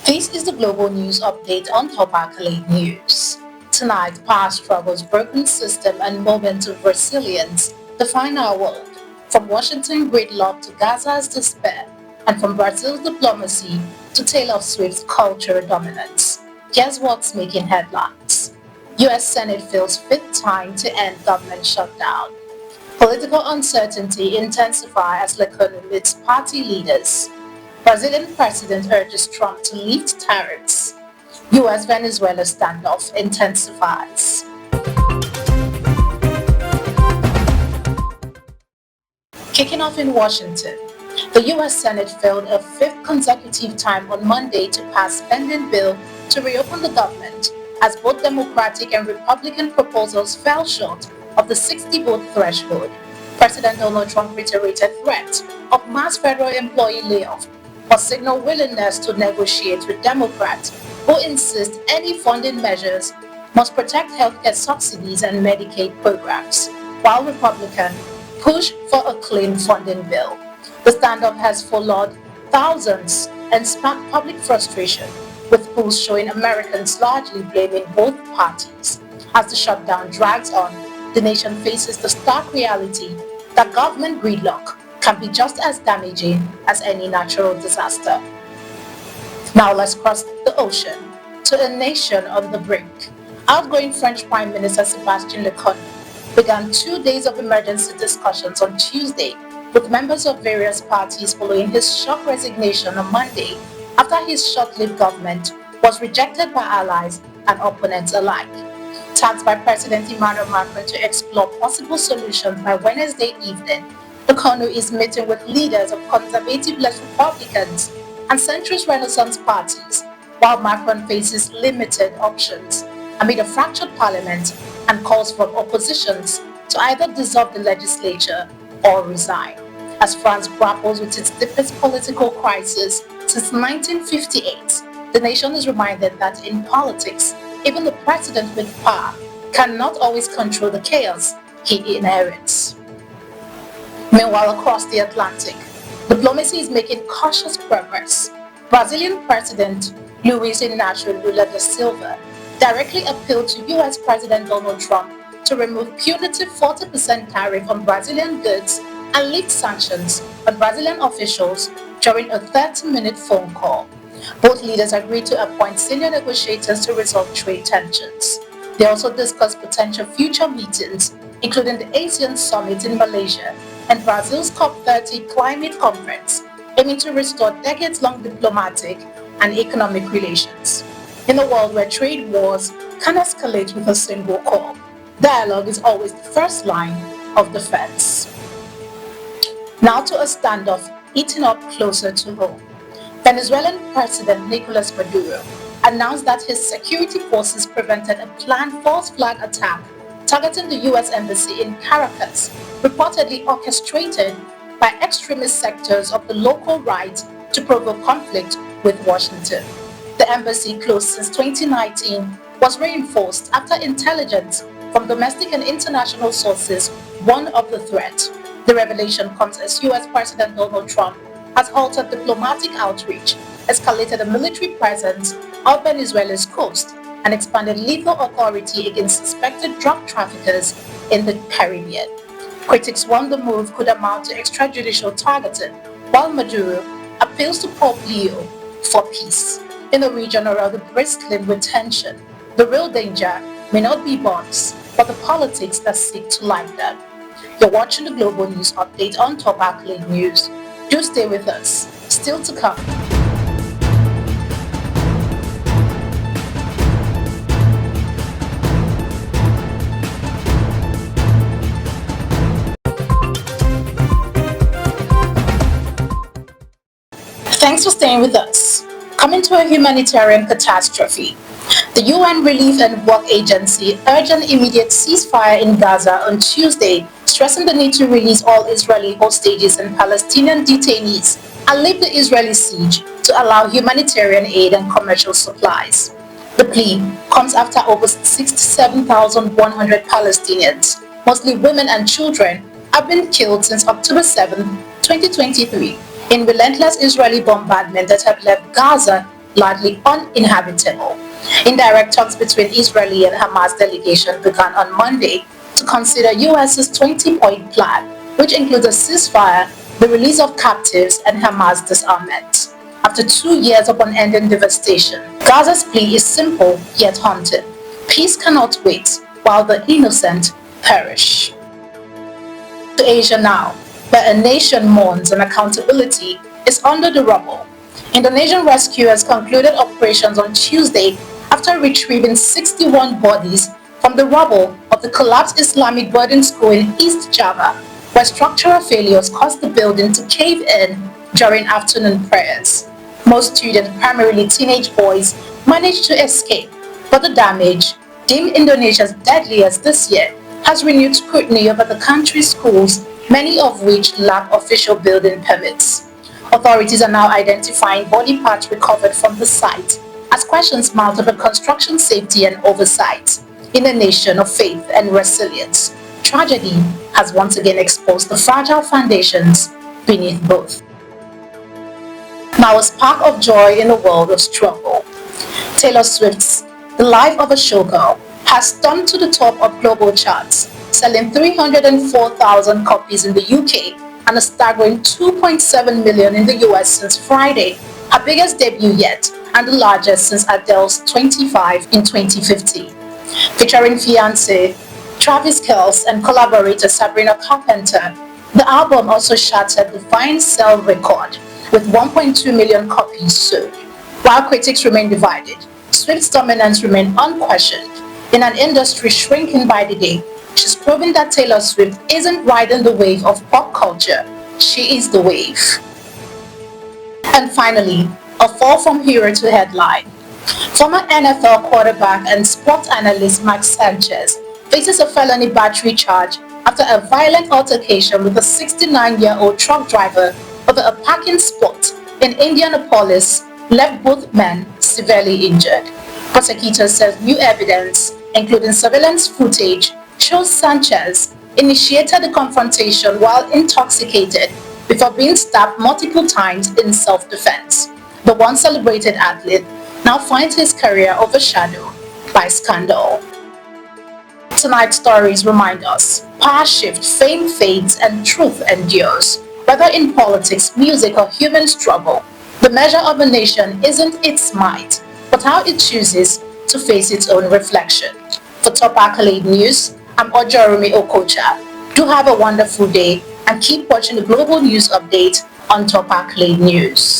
This is the global news update on top Accolade News. Tonight, past struggles, broken system, and moments of resilience define our world. From Washington gridlock to Gaza's despair, and from Brazil's diplomacy to Taylor Swift's cultural dominance. Here's what's making headlines. U.S. Senate feels fifth time to end government shutdown. Political uncertainty intensifies as Lecornu meets party leaders. Brazilian president urges Trump to lift tariffs. U.S.-Venezuela standoff intensifies. Kicking off in Washington, the U.S. Senate failed a fifth consecutive time on Monday to pass spending bill to reopen the government, as both Democratic and Republican proposals fell short of the 60-vote threshold. President Donald Trump reiterated threat of mass federal employee layoff, but signaled willingness to negotiate with Democrats who insist any funding measures must protect healthcare subsidies and Medicaid programs, while Republicans push for a clean funding bill. The standoff has followed thousands and sparked public frustration, with polls showing Americans largely blaming both parties. As the shutdown drags on, the nation faces the stark reality that government gridlock can be just as damaging as any natural disaster. Now let's cross the ocean to a nation on the brink. Outgoing French Prime Minister Sébastien Lecornu began 2 days of emergency discussions on Tuesday with members of various parties following his shock resignation on Monday after his short-lived government was rejected by allies and opponents alike. Tasked by President Emmanuel Macron to explore possible solutions by Wednesday evening, Lecornu is meeting with leaders of conservative-led Republicans and centrist Renaissance parties, while Macron faces limited options amid a fractured parliament and calls for oppositions to either dissolve the legislature or resign. As France grapples with its deepest political crisis since 1958, the nation is reminded that in politics, even the president with power cannot always control the chaos he inherits. Meanwhile, across the Atlantic, diplomacy is making cautious progress. Brazilian President Luis Lula da Silva directly appealed to U.S. President Donald Trump to remove punitive 40% tariff on Brazilian goods and lift sanctions on Brazilian officials during a 30-minute phone call. Both leaders agreed to appoint senior negotiators to resolve trade tensions. They also discussed potential future meetings, including the ASEAN Summit in Malaysia and Brazil's COP30 climate conference, aiming to restore decades-long diplomatic and economic relations. In a world where trade wars can escalate with a single call, dialogue is always the first line of defense. Now to a standoff eating up closer to home. Venezuelan President Nicolas Maduro announced that his security forces prevented a planned false flag attack targeting the U.S. Embassy in Caracas, reportedly orchestrated by extremist sectors of the local right to provoke conflict with Washington. The embassy, closed since 2019, was reinforced after intelligence from domestic and international sources warned of the threat. The revelation comes as U.S. President Donald Trump has halted diplomatic outreach, escalated a military presence off Venezuela's coast, and expanded lethal authority against suspected drug traffickers in the Caribbean. Critics warn the move could amount to extrajudicial targeting, while Maduro appeals to Pope Leo for peace. In a region already bristling with tension, the real danger may not be bombs, but the politics that seek to light them. You're watching the Global News Update on Top Accolade News. Do stay with us. Still to come. Thanks for staying with us. Coming to a humanitarian catastrophe. The UN Relief and Work Agency urged an immediate ceasefire in Gaza on Tuesday, stressing the need to release all Israeli hostages and Palestinian detainees and lift the Israeli siege to allow humanitarian aid and commercial supplies. The plea comes after over 67,100 Palestinians, mostly women and children, have been killed since October 7, 2023, in relentless Israeli bombardment that have left Gaza largely uninhabitable. Indirect talks between Israeli and Hamas delegation began on Monday to consider US's 20-point plan, which includes a ceasefire, the release of captives, and Hamas disarmament. After 2 years of unending devastation, Gaza's plea is simple yet haunting. Peace cannot wait while the innocent perish. To Asia now, where a nation mourns and accountability is under the rubble. Indonesian rescuers concluded operations on Tuesday after retrieving 61 bodies from the rubble of the collapsed Islamic boarding school in East Java, where structural failures caused the building to cave in during afternoon prayers. Most students, primarily teenage boys, managed to escape, but the damage, deemed Indonesia's deadliest this year, has renewed scrutiny over the country's schools, many of which lack official building permits. Authorities are now identifying body parts recovered from the site as questions mount over construction safety and oversight. In a nation of faith and resilience, tragedy has once again exposed the fragile foundations beneath both. Now a spark of joy in a world of struggle. Taylor Swift's The Life of a Showgirl has stumped to the top of global charts, selling 304,000 copies in the UK and a staggering 2.7 million in the US since Friday, her biggest debut yet and the largest since Adele's 25 in 2015. Featuring fiancé Travis Kelce and collaborator Sabrina Carpenter, the album also shattered the Vine sell record with 1.2 million copies sold. While critics remain divided, Swift's dominance remained unquestioned. In an industry shrinking by the day, she's proven that Taylor Swift isn't riding the wave of pop culture, she is the wave. And finally, a fall from hero to headline. Former NFL quarterback and sports analyst Mark Sanchez faces a felony battery charge after a violent altercation with a 69-year-old truck driver over a parking spot in Indianapolis left both men severely injured. Prosecutors said new evidence, including surveillance footage, shows Sanchez initiated the confrontation while intoxicated before being stabbed multiple times in self-defense. The once celebrated athlete now finds his career overshadowed by scandal. Tonight's stories remind us, power shifts, fame fades, and truth endures. Whether in politics, music, or human struggle, the measure of a nation isn't its might, but how it chooses to face its own reflection. For Top Accolade News, I'm Ojorumi Okocha. Do have a wonderful day and keep watching the global news update on Top Accolade News.